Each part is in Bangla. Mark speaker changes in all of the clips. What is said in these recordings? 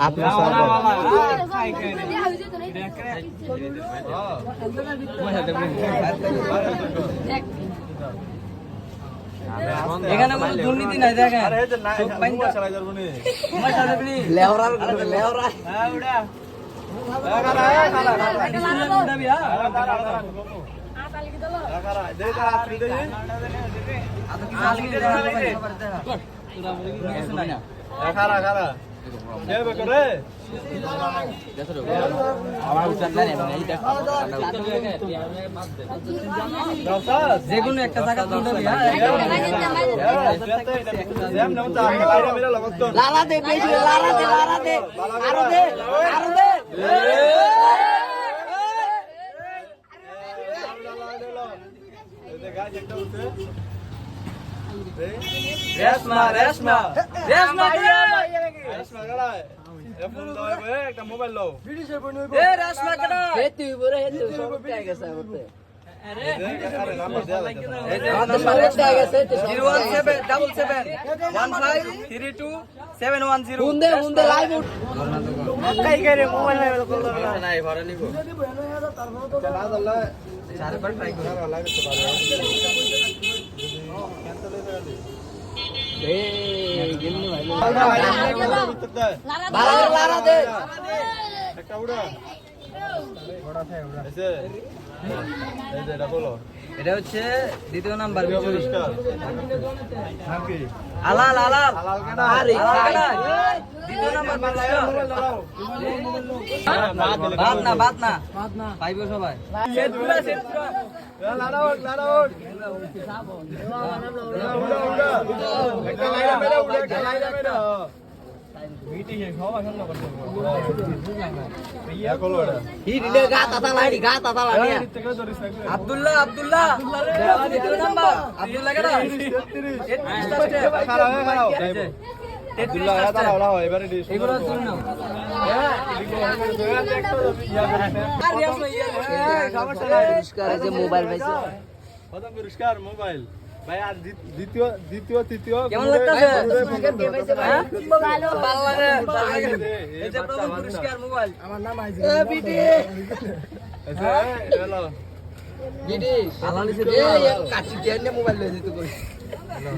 Speaker 1: আপনার
Speaker 2: এখানে কোনো দুর্নীতি নাই দেখেন যেকোনো একটা জায়গা
Speaker 1: লারা দে বেশি লারা দে আরো দে
Speaker 2: রেশমা রেশমা রেশমা
Speaker 3: একটা মোবাইল লো
Speaker 2: এ রেশমা কেডা
Speaker 1: হেতু বরে হেতু সব পেয়ে গেছে বলতে
Speaker 3: নাম্বার দেয়া লাগে
Speaker 1: আমাদের সবাই পেয়ে গেছে
Speaker 2: 01777132710
Speaker 1: হুন্দে লাইভ
Speaker 2: কাই করে মোবাইল নাই ভরা নিব চারবার ট্রাই করে
Speaker 3: লাগতে পারে
Speaker 1: লারা দে
Speaker 3: একটা উড়া এসে এই যে এটা বলো
Speaker 2: এটা হচ্ছে দ্বিতীয় নাম্বার
Speaker 3: পুরস্কার নাম কি
Speaker 2: আলাল আলাল
Speaker 3: হালাল কেনা
Speaker 1: আরে
Speaker 2: দ্বিতীয় নাম্বার পুরস্কার বাদ না পাইবো সবাই
Speaker 3: লাড়া ওঠ উড়া একটা লাইরা মেরা উড়া একটা লাইরা মেরা মিটিং এ সবাই সামনে করতে ইয়া কলো এটা
Speaker 1: হিডলে গা তাতা লাড়ি
Speaker 2: আব্দুল্লাহ দ্বিতীয় নাম্বার আব্দুল্লাহ কেডা 33
Speaker 3: খারাপ যাইবো আব্দুল্লাহ এটা লাও এবারে দিস
Speaker 2: এগুলো শুন না
Speaker 1: পুরস্কার যে মোবাইল পাইছে
Speaker 3: প্রথম পুরস্কার মোবাইল ভাই আর দ্বিতীয় তৃতীয়
Speaker 2: কেমন লাগতেছে
Speaker 1: ভালো
Speaker 2: ভালো লাগে এই যে প্রথম পুরস্কার মোবাইল
Speaker 1: আমার নাম আইছে বিটি
Speaker 3: হ্যালো
Speaker 1: বিটি
Speaker 2: আলালিছে
Speaker 1: কাটি দিয়ে মোবাইল লই দিতে কই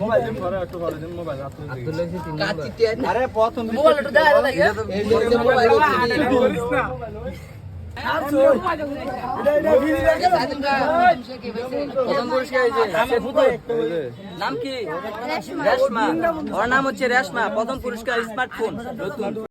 Speaker 3: মোবাইল দিন পরে একটু পরে দিন মোবাইল আপনি
Speaker 2: আব্দুল্লাহ জি তিন
Speaker 1: কাটি দিয়ে
Speaker 3: আরে প্রথম
Speaker 1: মোবাইল একটু দাও লাগে এই যে মোবাইল
Speaker 3: করিস না
Speaker 2: প্রথম পুরস্কার এই যে নাম কি রেশমা ওর নাম হচ্ছে রেশমা প্রথম পুরস্কার স্মার্টফোন নতুন